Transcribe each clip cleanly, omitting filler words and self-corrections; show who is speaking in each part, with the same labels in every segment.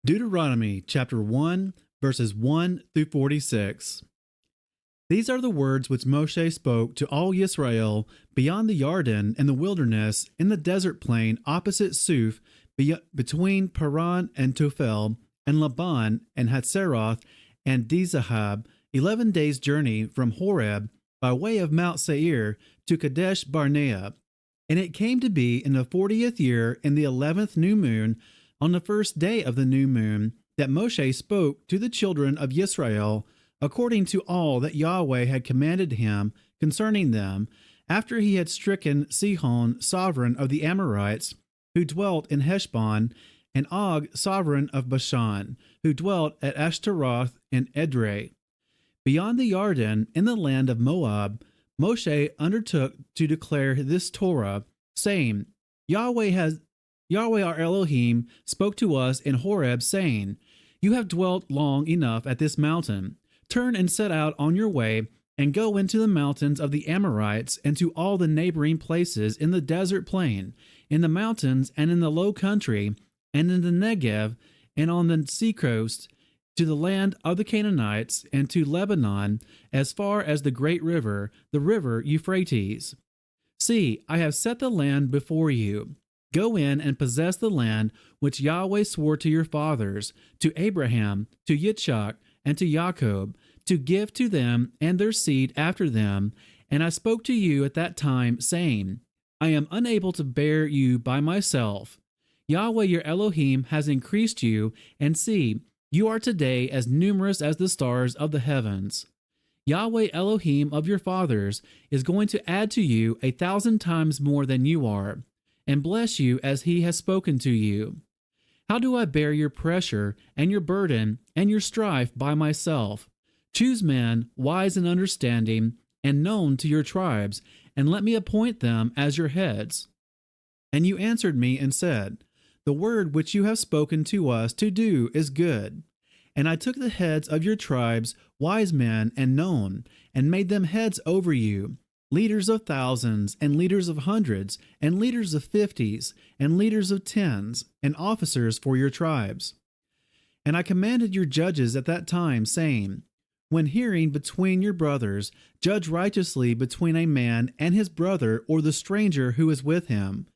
Speaker 1: Deuteronomy chapter 1, verses 1 through 46. These are the words which Moshe spoke to all Israel beyond the Jordan in the wilderness, in the desert plain opposite Suf, between Paran and Tophel, and Laban and Hatzeroth and Dizahab, 11 days' journey from Horeb by way of Mount Seir to Kadesh Barnea. And it came to be in the 40th year, in the 11th new moon, on the first day of the new moon, that Moshe spoke to the children of Israel according to all that Yahuweh had commanded him concerning them, after he had stricken Sihon, sovereign of the Amorites, who dwelt in Heshbon, and Og, sovereign of Bashan, who dwelt at Ashtaroth and Edrei. Beyond the Jordan, in the land of Moab, Moshe undertook to declare this Torah, saying, Yahweh our Elohim spoke to us in Horeb, saying, You have dwelt long enough at this mountain. Turn and set out on your way, and go into the mountains of the Amorites, and to all the neighboring places in the desert plain, in the mountains and in the low country, and in the Negev, and on the seacoast, to the land of the Canaanites, and to Lebanon, as far as the great river, the river Euphrates. See, I have set the land before you. Go in and possess the land which Yahweh swore to your fathers, to Abraham, to Yitzchak, and to Jacob, to give to them and their seed after them. And I spoke to you at that time, saying, I am unable to bear you by myself. Yahweh your Elohim has increased you, and see, you are today as numerous as the stars of the heavens. Yahweh Elohim of your fathers is going to add to you 1,000 times more than you are, and bless you as he has spoken to you. How do I bear your pressure and your burden and your strife by myself? Choose men wise in understanding and known to your tribes, and let me appoint them as your heads. And you answered me and said, The word which you have spoken to us to do is good. And I took the heads of your tribes, wise men and known, and made them heads over you, leaders of thousands, and leaders of hundreds, and leaders of 50s, and leaders of 10s, and officers for your tribes. And I commanded your judges at that time, saying, When hearing between your brothers, judge righteously between a man and his brother or the stranger who is with him.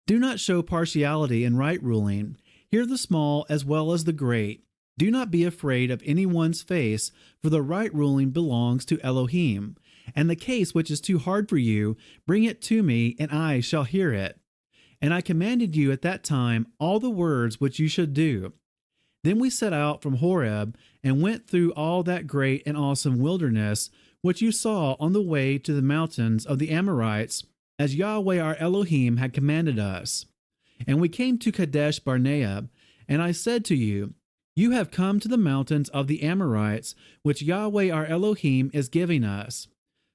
Speaker 1: Do not show partiality in right ruling. Hear the small as well as the great. Do not be afraid of anyone's face, for the right ruling belongs to Elohim. And the case which is too hard for you, bring it to me, and I shall hear it. And I commanded you at that time all the words which you should do. Then we set out from Horeb, and went through all that great and awesome wilderness, which you saw on the way to the mountains of the Amorites, as Yahweh our Elohim had commanded us. And we came to Kadesh Barnea, and I said to you, You have come to the mountains of the Amorites, which Yahweh our Elohim is giving us.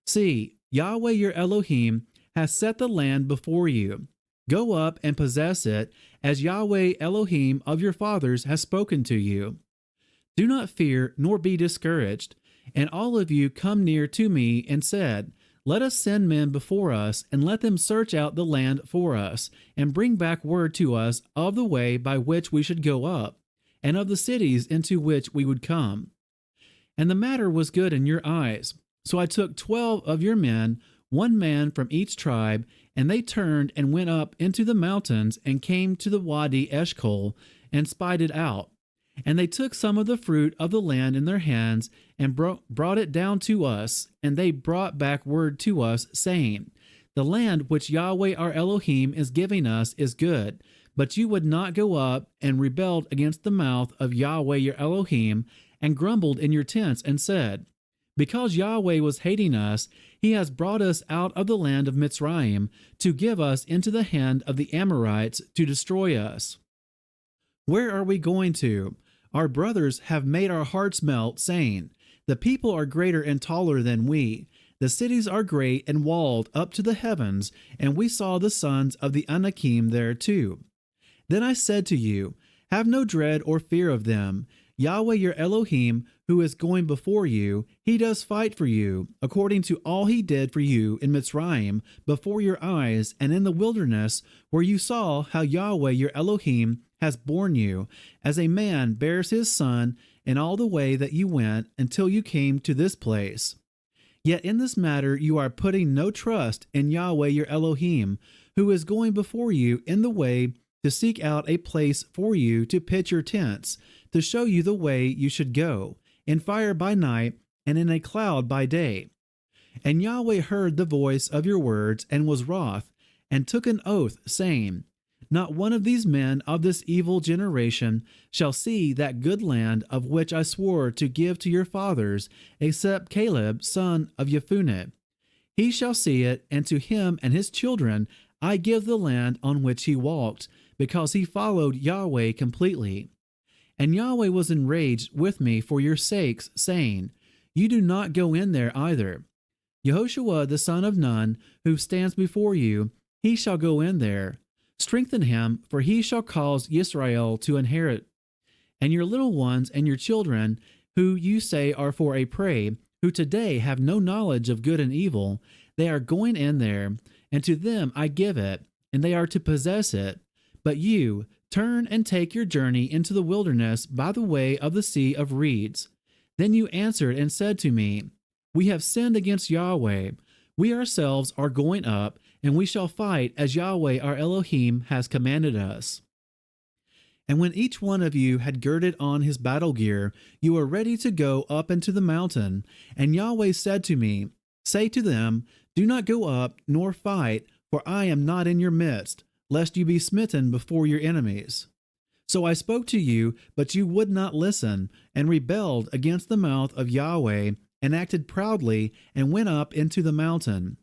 Speaker 1: See, Yahweh your Elohim has set the land before you. Go up and possess it, as Yahweh Elohim of your fathers has spoken to you. Do not fear nor be discouraged. And all of you come near to me and said, Let us send men before us, and let them search out the land for us, and bring back word to us of the way by which we should go up, and of the cities into which we would come. And the matter was good in your eyes. So I took 12 of your men, 1 man from each tribe, and they turned and went up into the mountains and came to the Wadi Eshcol and spied it out. And they took some of the fruit of the land in their hands and brought it down to us, and they brought back word to us, saying, The land which Yahweh our Elohim is giving us is good, but you would not go up, and rebelled against the mouth of Yahweh your Elohim, and grumbled in your tents, and said, Because Yahweh was hating us, he has brought us out of the land of Mitzrayim to give us into the hand of the Amorites to destroy us. Where are we going to? Our brothers have made our hearts melt, saying, The people are greater and taller than we. The cities are great and walled up to the heavens, and we saw the sons of the Anakim there too. Then I said to you, Have no dread or fear of them. Yahweh your Elohim, who is going before you, he does fight for you, according to all he did for you in Mitzrayim, before your eyes, and in the wilderness, where you saw how Yahweh your Elohim has borne you, as a man bears his son, in all the way that you went, until you came to this place. Yet in this matter you are putting no trust in Yahweh your Elohim, who is going before you in the way to seek out a place for you to pitch your tents, to show you the way you should go, in fire by night and in a cloud by day. And Yahweh heard the voice of your words and was wroth, and took an oath, saying, Not one of these men of this evil generation shall see that good land of which I swore to give to your fathers, except Caleb son of Jephunneh. He shall see it, and to him and his children I give the land on which he walked, because he followed Yahweh completely. And Yahweh was enraged with me for your sakes, saying, You do not go in there either. Yahushua the son of Nun, who stands before you, he shall go in there. Strengthen him, for he shall cause Israel to inherit. And your little ones and your children, who you say are for a prey, who today have no knowledge of good and evil, they are going in there, and to them I give it, and they are to possess it. But you, turn and take your journey into the wilderness by the way of the sea of reeds. Then you answered and said to me, We have sinned against Yahweh. We ourselves are going up, and we shall fight as Yahweh our Elohim has commanded us. And when each one of you had girded on his battle gear, you were ready to go up into the mountain. And Yahweh said to me, Say to them, Do not go up nor fight, for I am not in your midst, lest you be smitten before your enemies. So I spoke to you, but you would not listen, and rebelled against the mouth of Yahweh, and acted proudly, and went up into the mountain.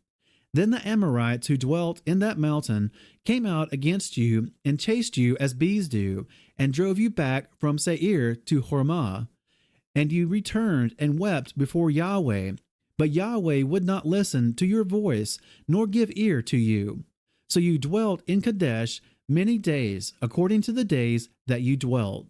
Speaker 1: Then the Amorites who dwelt in that mountain came out against you, and chased you as bees do, and drove you back from Seir to Hormah. And you returned and wept before Yahweh, but Yahweh would not listen to your voice, nor give ear to you. So you dwelt in Kadesh many days, according to the days that you dwelt.